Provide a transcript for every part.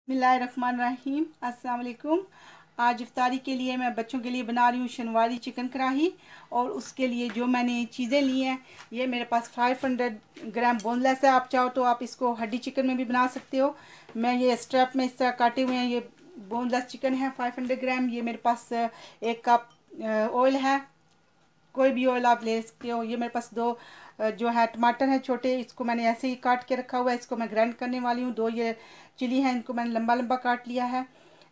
बिस्मिल्लाहिर्रहमानिर्रहीम। अस्सलाम वालेकुम। आज इफ्तारी के लिए मैं बच्चों के लिए बना रही हूँ शनवारी चिकन कढ़ाई। और उसके लिए जो मैंने चीज़ें ली हैं, ये मेरे पास 500 ग्राम बोनलेस है। आप चाहो तो आप इसको हड्डी चिकन में भी बना सकते हो। मैं ये स्ट्रैप में इस तरह काटे हुए हैं। ये बोनलेस चिकन है 500 ग्राम। ये मेरे पास 1 कप ऑयल है, कोई भी ऑयल आप ले सकते हो। ये मेरे पास 2 जो है टमाटर है छोटे, इसको मैंने ऐसे ही काट के रखा हुआ है। इसको मैं ग्राइंड करने वाली हूँ। 2 ये चिली हैं, इनको मैंने लंबा लंबा काट लिया है।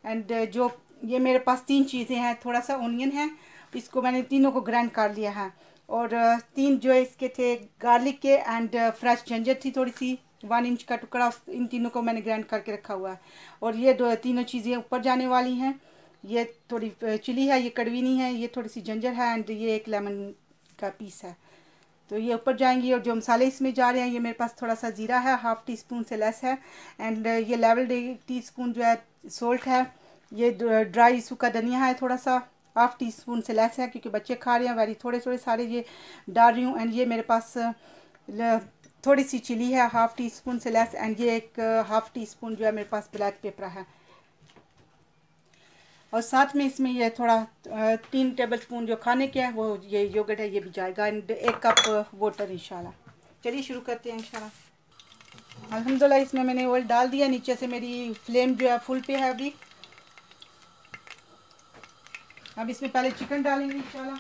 एंड जो ये मेरे पास 3 चीज़ें हैं, थोड़ा सा ओनियन है, इसको मैंने तीनों को ग्राइंड कर लिया है। और 3 जो इसके थे गार्लिक के, एंड फ्रेश जिंजर थी थोड़ी सी, 1 इंच का टुकड़ा, इन तीनों को मैंने ग्राइंड करके रखा हुआ है। और ये तीनों चीज़ें ऊपर जाने वाली हैं। ये थोड़ी चिली है, ये कड़वी नहीं है, ये थोड़ी सी जिंजर है, एंड ये एक लेमन का पीस है, तो ये ऊपर जाएंगी। और जो मसाले इसमें जा रहे हैं, ये मेरे पास थोड़ा सा ज़ीरा है, हाफ़ टी स्पून से लेस है। एंड ये लेवल टी स्पून जो है सोल्ट है। ये ड्राई सूखा धनिया है, थोड़ा सा हाफ़ टी स्पून से लेस है, क्योंकि बच्चे खा रहे हैं। वेरी थोड़े थोड़े सारे ये डाल रही हूँ। एंड ये मेरे पास थोड़ी सी चिली है, हाफ़ टी स्पून से लेस। एंड ये एक हाफ़ टी स्पून जो है मेरे पास ब्लैक पेपर है। और साथ में इसमें ये थोड़ा 3 टेबल स्पून जो खाने के है, वो ये योगर्ट है, ये भी जाएगा। एंड 1 कप वाटर इंशाल्लाह। चलिए शुरू करते हैं इंशाल्लाह। अल्हम्दुलिल्लाह इसमें मैंने ऑयल डाल दिया। नीचे से मेरी फ्लेम जो है फुल पे है अभी। अब इसमें पहले चिकन डालेंगे इंशाल्लाह।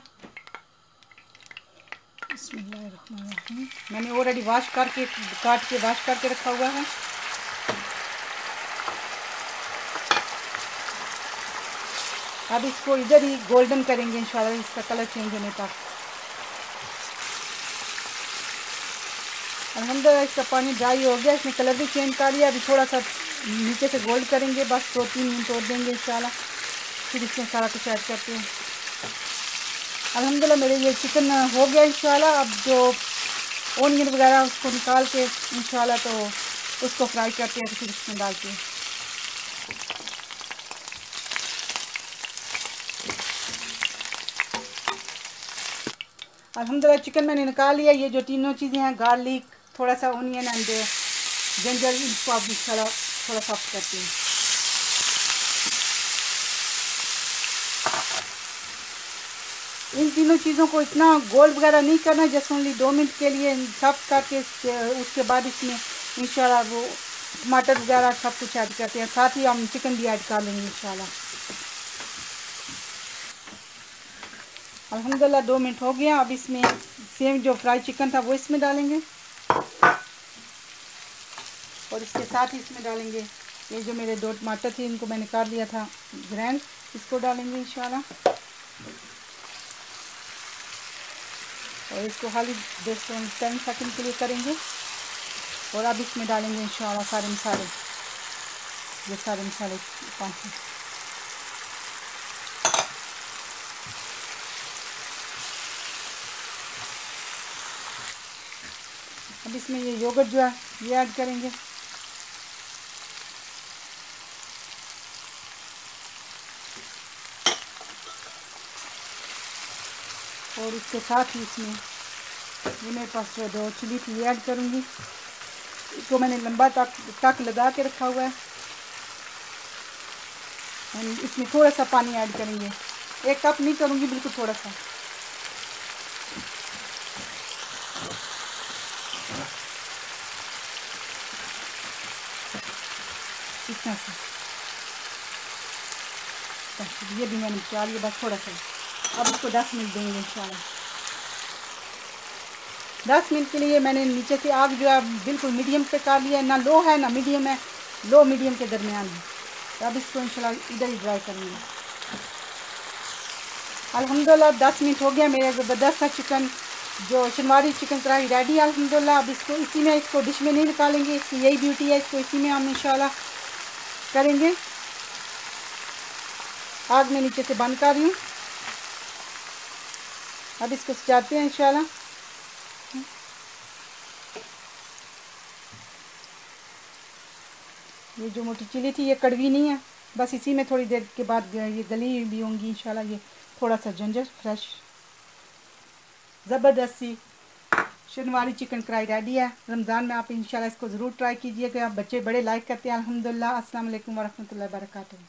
बिस्मिल्लाहिर्रहमानिर्रहीम। मैंने ऑलरेडी काट के वॉश करके रखा हुआ है। अब इसको इधर ही गोल्डन करेंगे इंशाल्लाह, इसका कलर चेंज होने तक। अल्हम्दुलिल्लाह इसका पानी ड्राई हो गया, इसने कलर भी चेंज कर लिया। अभी थोड़ा सा नीचे से गोल्ड करेंगे, बस 2-3 मिनट और देंगे इंशाल्लाह। फिर इसमें सारा कुछ ऐड करते हैं। अल्हम्दुलिल्लाह मेरे ये चिकन हो गया इंशाल्लाह। अब जो ओनियन वगैरह उसको निकाल के इंशाल्लाह तो उसको फ्राई करते हैं, तो फिर इसमें डालते हैं। अल्हम्दुलिल्लाह चिकन मैंने निकाल लिया। ये जो तीनों चीज़ें हैं, गार्लिक, थोड़ा सा ओनियन एंड जिंजर, इसको आप थोड़ा सॉफ्ट करते हैं। इन तीनों चीज़ों को इतना गोल्ड वगैरह नहीं करना, जस्ट ओनली 2 मिनट के लिए सॉफ्ट करके उसके बाद इसमें इंशाल्लाह वो टमाटर वगैरह सब कुछ ऐड करते हैं। साथ ही हम चिकन भी ऐड कर लेंगे इंशाल्लाह। अल्हम्दुलिल्लाह 2 मिनट हो गया। अब इसमें सेम जो फ्राई चिकन था वो इसमें डालेंगे, और इसके साथ ही इसमें डालेंगे ये जो मेरे 2 टमाटर थे, इनको मैंने काट लिया था ग्रैंड, इसको डालेंगे इंशाल्लाह। और इसको खाली 10 सेकंड के लिए करेंगे। और अब इसमें डालेंगे इंशाल्लाह सारे मसाले, ये सारे मसाले 5। अब इसमें ये योगर्ट जो है ये ऐड करेंगे। और इसके साथ ही इसमें ये मेरे पास जो 2 चिली थी ये ऐड करूँगी। इसको मैंने लंबा टक लगा के रखा हुआ है। एंड इसमें थोड़ा सा पानी ऐड करेंगे, 1 कप नहीं करूँगी, बिल्कुल थोड़ा सा। इतना सा, ये भी मैंने डाल लिया, बस थोड़ा सा। अब इसको 10 मिनट देंगे इंशाल्लाह। 10 मिनट के लिए मैंने नीचे से आग जो है बिल्कुल मीडियम पे कर लिया है, ना लो है ना मीडियम है, लो मीडियम के दरमियान है। तो अब इसको इंशाल्लाह इधर ही ड्राई करेंगे। अल्हम्दुलिल्लाह 10 मिनट हो गया। मेरा ज़बरदस्त सा चिकन जो शनवारी चिकन कढ़ाई रेडी है अल्हम्दुलिल्लाह। अब इसको इसी में, इसको डिश में नहीं निकालेंगे, इसकी यही ब्यूटी है। इसको इसी में हम इंशाल्लाह करेंगे। आग में नीचे से बंद कर रही हूँ। अब इसको सजाते हैं इंशाल्लाह। ये जो मोटी चिली थी ये कड़वी नहीं है, बस इसी में थोड़ी देर के बाद ये गली भी होंगी इंशाल्लाह। ये थोड़ा सा जिंजर फ्रेश, ज़बरदस्त सी शनवारी चिकन कढ़ाई रेडी है। रमज़ान में आप इंशाल्लाह इसको ज़रूर ट्राई कीजिएगा। बच्चे बड़े लाइक करते हैं अल्हम्दुलिल्लाह। अस्सलाम वालेकुम वरहमतुल्लाहि वबरकातुहू।